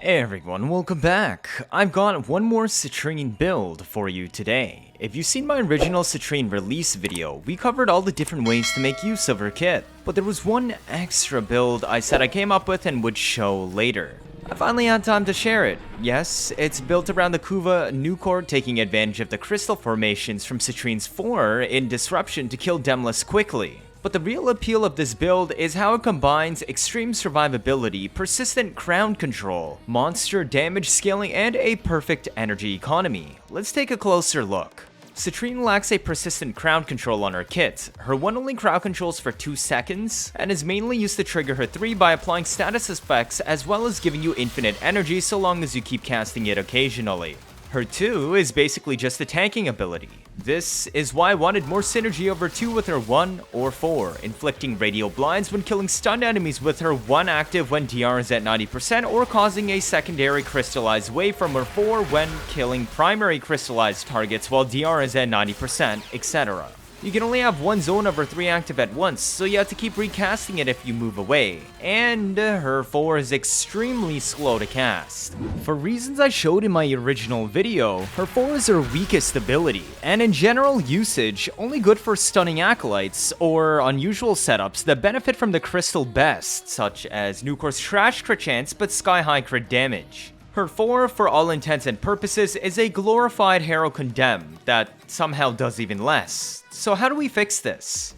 Hey everyone, welcome back. I've got one more Citrine build for you today. If you've seen my original Citrine release video, we covered all the different ways to make use of her kit. But there was one extra build I said I came up with and would show later. I finally had time to share it. Yes, it's built around the Kuva Nukor, taking advantage of the crystal formations from Citrine's 4 in Disruption to kill Demolish quickly. But the real appeal of this build is how it combines extreme survivability, persistent crowd control, monster damage scaling, and a perfect energy economy. Let's take a closer look. Citrine lacks a persistent crowd control on her kit. Her 1 only crowd controls for 2 seconds, and is mainly used to trigger her 3 by applying status effects as well as giving you infinite energy so long as you keep casting it occasionally. Her 2 is basically just a tanking ability. This is why I wanted more synergy over 2 with her 1 or 4, inflicting radial blinds when killing stunned enemies with her 1 active when DR is at 90%, or causing a secondary crystallized wave from her 4 when killing primary crystallized targets while DR is at 90%, etc. You can only have 1 zone of her 3 active at once, so you have to keep recasting it if you move away. And her 4 is extremely slow to cast. For reasons I showed in my original video, her 4 is her weakest ability, and in general usage, only good for stunning acolytes or unusual setups that benefit from the crystal best, such as Nukor's trash crit chance but sky high crit damage. Her 4, for all intents and purposes, is a glorified Hero Condemn that somehow does even less. So how do we fix this?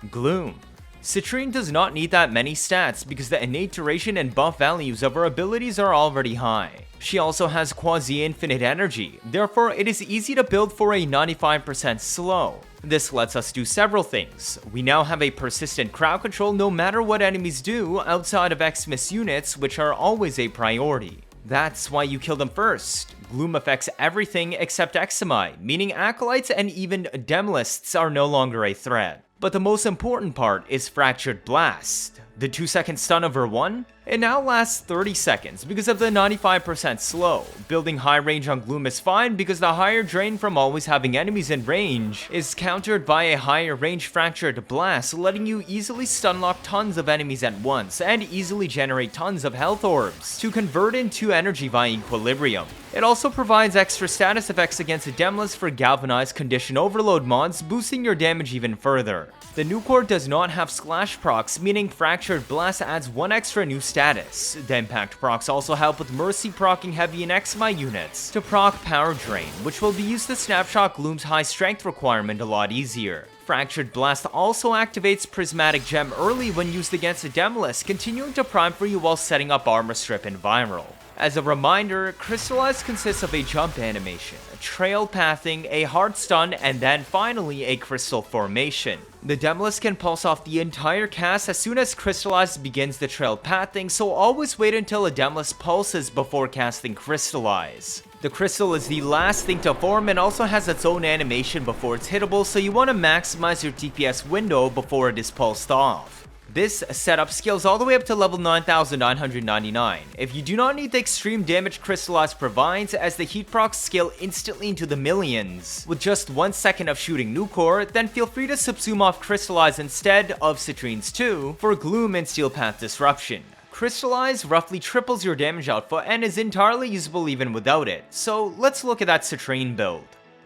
Gloom. Citrine does not need that many stats because the innate duration and buff values of her abilities are already high. She also has quasi-infinite energy, therefore it is easy to build for a 95% slow. This lets us do several things. We now have a persistent crowd control no matter what enemies do outside of Xmas units, which are always a priority. That's why you kill them first. Gloom affects everything except Exami, meaning acolytes and even Demolists are no longer a threat. But the most important part is Fractured Blast. The 2-second stun of her 1? It now lasts 30 seconds because of the 95% slow. Building high range on Gloom is fine because the higher drain from always having enemies in range is countered by a higher range Fractured Blast, letting you easily stun lock tons of enemies at once and easily generate tons of health orbs to convert into energy via Equilibrium. It also provides extra status effects against Demolish for Galvanized Condition Overload mods, boosting your damage even further. The Nukor does not have Splash procs, meaning Fractured Blast adds 1 extra new status. The Impact procs also help with Mercy procking heavy and Exmi units to proc Power Drain, which will be used to snapshot Gloom's high strength requirement a lot easier. Fractured Blast also activates Prismatic Gem early when used against a Demolish, continuing to prime for you while setting up Armor Strip and Viral. As a reminder, Crystallize consists of a jump animation, a trail pathing, a hard stun, and then finally a crystal formation. The Demolish can pulse off the entire cast as soon as Crystallize begins the trail pathing, so always wait until a Demolish pulses before casting Crystallize. The crystal is the last thing to form and also has its own animation before it's hittable, so you want to maximize your DPS window before it is pulsed off. This setup scales all the way up to level 9999. If you do not need the extreme damage Crystallize provides, as the heat procs scale instantly into the millions with just 1 second of shooting Nukor, then feel free to subsume off Crystallize instead of Citrine's 2 for Gloom and Steel Path Disruption. Crystallize roughly triples your damage output and is entirely usable even without it, so let's look at that Citrine build.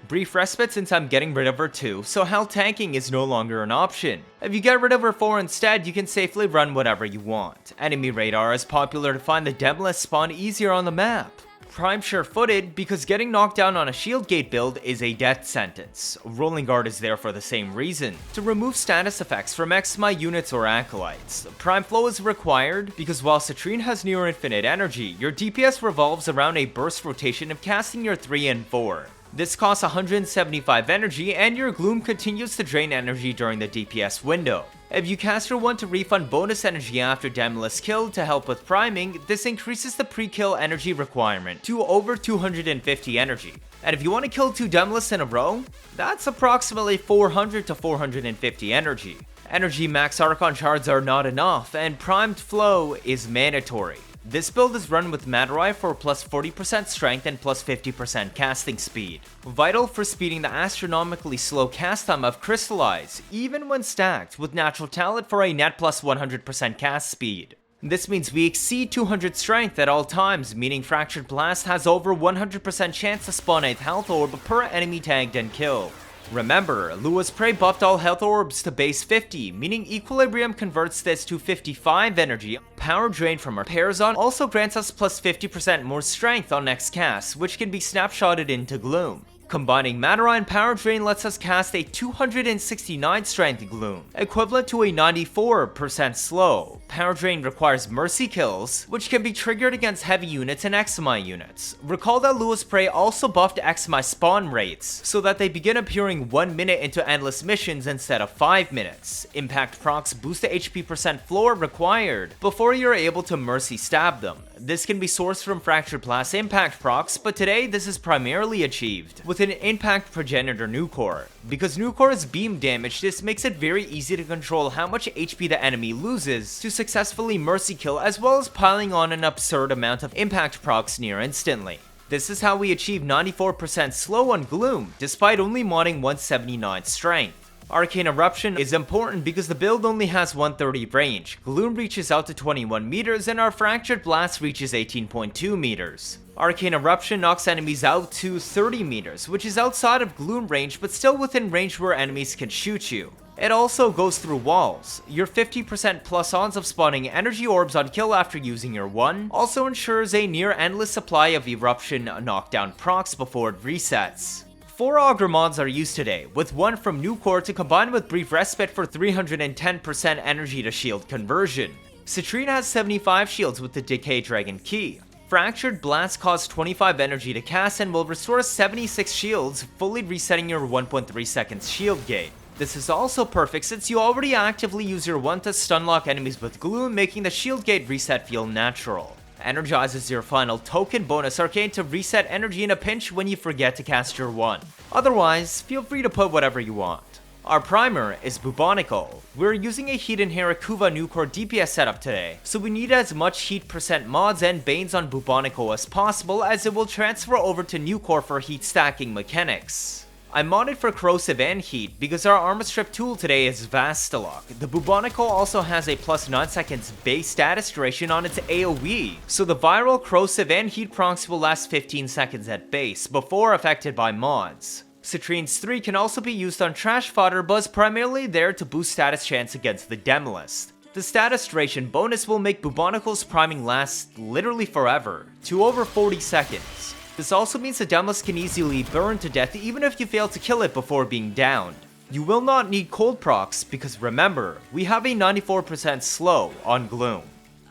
Brief respite since I'm getting rid of her 2, so health tanking is no longer an option. If you get rid of her 4 instead, you can safely run whatever you want. Enemy radar is popular to find the Demolish spawn easier on the map. Prime sure-footed because getting knocked down on a shield gate build is a death sentence. Rolling guard is there for the same reason, to remove status effects from Exmi units or acolytes. Prime flow is required because while Citrine has near infinite energy, your DPS revolves around a burst rotation of casting your 3 and 4. This costs 175 energy, and your Gloom continues to drain energy during the DPS window. If you cast your 1 to refund bonus energy after Demolish kill to help with priming, this increases the pre-kill energy requirement to over 250 energy. And if you want to kill 2 Demolish in a row, that's approximately 400 to 450 energy. Energy max Archon shards are not enough, and primed flow is mandatory. This build is run with Madurai for plus 40% strength and plus 50% casting speed. Vital for speeding the astronomically slow cast time of Crystallize, even when stacked with Natural Talent for a net plus 100% cast speed. This means we exceed 200 strength at all times, meaning Fractured Blast has over 100% chance to spawn a health orb per enemy tagged and killed. Remember, Lua's Prey buffed all health orbs to base 50, meaning Equilibrium converts this to 55 energy. Power Drain from our Parazon also grants us plus 50% more strength on next cast, which can be snapshotted into Gloom. Combining Matara and Power Drain lets us cast a 269 strength Gloom, equivalent to a 94% slow. Power Drain requires Mercy kills, which can be triggered against heavy units and Exmi units. Recall that Lua's Prey also buffed Exmi spawn rates, so that they begin appearing 1 minute into endless missions instead of 5 minutes. Impact procs boost the HP percent floor required before you're able to Mercy stab them. This can be sourced from Fractured Blast impact procs, but today this is primarily achieved with an Impact Progenitor Nukor. Because Nukor is beam damage, this makes it very easy to control how much HP the enemy loses to successfully Mercy kill, as well as piling on an absurd amount of impact procs near instantly. This is how we achieve 94% slow on Gloom, despite only modding 179 strength. Arcane Eruption is important because the build only has 130 range, Gloom reaches out to 21 meters, and our Fractured Blast reaches 18.2 meters. Arcane Eruption knocks enemies out to 30 meters, which is outside of Gloom range but still within range where enemies can shoot you. It also goes through walls. Your 50% plus odds of spawning energy orbs on kill after using your 1 also ensures a near endless supply of Eruption knockdown procs before it resets. 4 Augur mods are used today, with 1 from Nukor to combine with Brief Respite for 310% energy to shield conversion. Citrine has 75 shields with the Decay Dragon Key. Fractured Blast costs 25 energy to cast and will restore 76 shields, fully resetting your 1.3 seconds shield gate. This is also perfect since you already actively use your 1 to stunlock enemies with Gloom, making the shield gate reset feel natural. Energizes your final token bonus Arcane to reset energy in a pinch when you forget to cast your 1. Otherwise, feel free to put whatever you want. Our primer is Bubonico. We're using a Heat Inherit Kuva Nukor DPS setup today, so we need as much heat percent mods and banes on Bubonico as possible, as it will transfer over to Nukor for heat stacking mechanics. I modded for corrosive and heat because our armor strip tool today is Vastilok. The Bubonico also has a plus 9 seconds base status duration on its AoE, so the viral, corrosive, and heat procs will last 15 seconds at base before affected by mods. Citrine's 3 can also be used on trash fodder, but is primarily there to boost status chance against the Demolist. The status duration bonus will make Bubonico's priming last literally forever, to over 40 seconds. This also means the Demolist can easily burn to death even if you fail to kill it before being downed. You will not need cold procs because remember, we have a 94% slow on Gloom.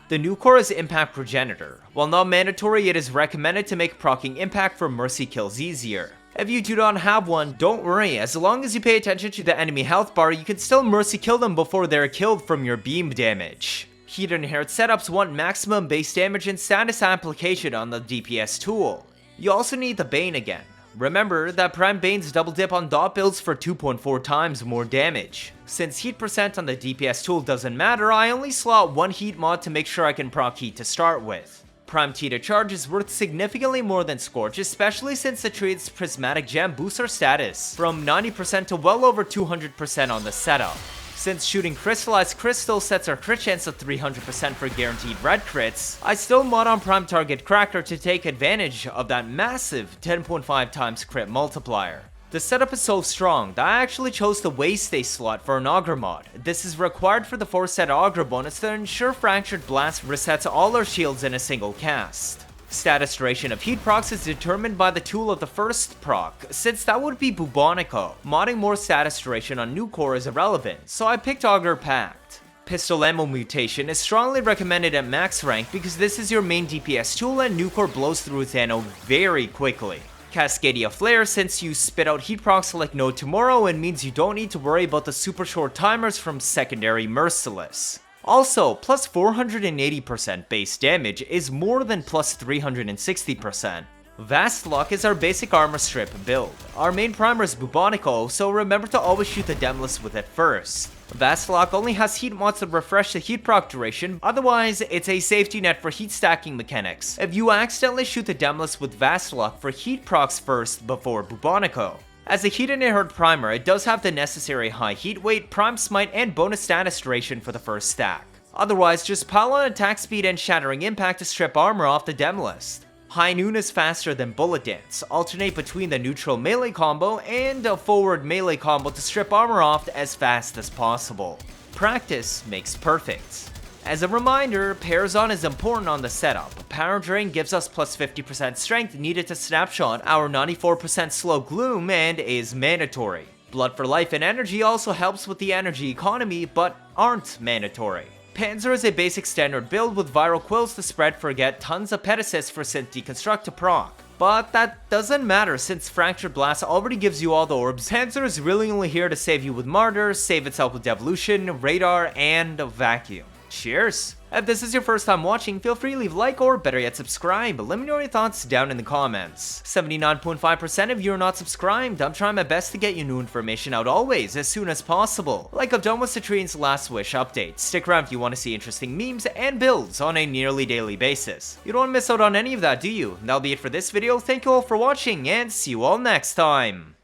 The Nukor is Impact Progenitor. While not mandatory, it is recommended to make proccing impact for Mercy kills easier. If you do not have one, don't worry, as long as you pay attention to the enemy health bar, you can still Mercy kill them before they're killed from your beam damage. Heat Inherit setups want maximum base damage and status application on the DPS tool. You also need the Bane again. Remember that Prime Banes double dip on dot builds for 2.4 times more damage. Since heat percent on the DPS tool doesn't matter, I only slot 1 heat mod to make sure I can proc heat to start with. Prime T to charge is worth significantly more than Scorch, especially since the trade's Prismatic Gem boosts our status from 90% to well over 200% on the setup. Since shooting Crystallized Crystal sets our crit chance to 300% for guaranteed red crits, I still mod on Prime Target Cracker to take advantage of that massive 10.5 times crit multiplier. The setup is so strong that I actually chose the Waystay slot for an Augur mod. This is required for the 4-set Augur bonus to ensure Fractured Blast resets all our shields in a single cast. Status duration of heat procs is determined by the tool of the first proc, since that would be Bubonico. Modding more status duration on Nukor is irrelevant, so I picked Augur Pact. Pistol Ammo Mutation is strongly recommended at max rank because this is your main DPS tool and Nukor blows through its ammo very quickly. Cascadia Flare, since you spit out heat procs like no tomorrow, and means you don't need to worry about the super short timers from secondary Merciless. Also, plus 480% base damage is more than plus 360%. Vastilok is our basic armor strip build. Our main primer is Bubonico, so remember to always shoot the Demolist with it first. Vastilok only has heat mods to refresh the heat proc duration, otherwise it's a safety net for heat stacking mechanics if you accidentally shoot the Demolist with Vastilok for heat procs first before Bubonico. As a Heat Inherit primer, it does have the necessary high heat weight, prime smite, and bonus status duration for the first stack. Otherwise, just pile on attack speed and shattering impact to strip armor off the dem list. High Noon is faster than Bullet Dance. Alternate between the neutral melee combo and a forward melee combo to strip armor off as fast as possible. Practice makes perfect. As a reminder, Parazon is important on the setup. Power Drain gives us plus 50% strength needed to snapshot our 94% slow Gloom and is mandatory. Blood for Life and Energy also helps with the energy economy, but aren't mandatory. Panzer is a basic standard build with viral quills to spread forget, tons of pet assists for synth deconstruct to proc. But that doesn't matter since Fractured Blast already gives you all the orbs. Panzer is really only here to save you with Martyr, save itself with Devolution, Radar, and Vacuum. Cheers! If this is your first time watching, feel free to leave a like or better yet subscribe. Let me know your thoughts down in the comments. 79.5% of you are not subscribed. I'm trying my best to get you new information out always, as soon as possible. Like I've done with Citrine's Last Wish update. Stick around if you want to see interesting memes and builds on a nearly daily basis. You don't want to miss out on any of that, do you? That'll be it for this video. Thank you all for watching and see you all next time.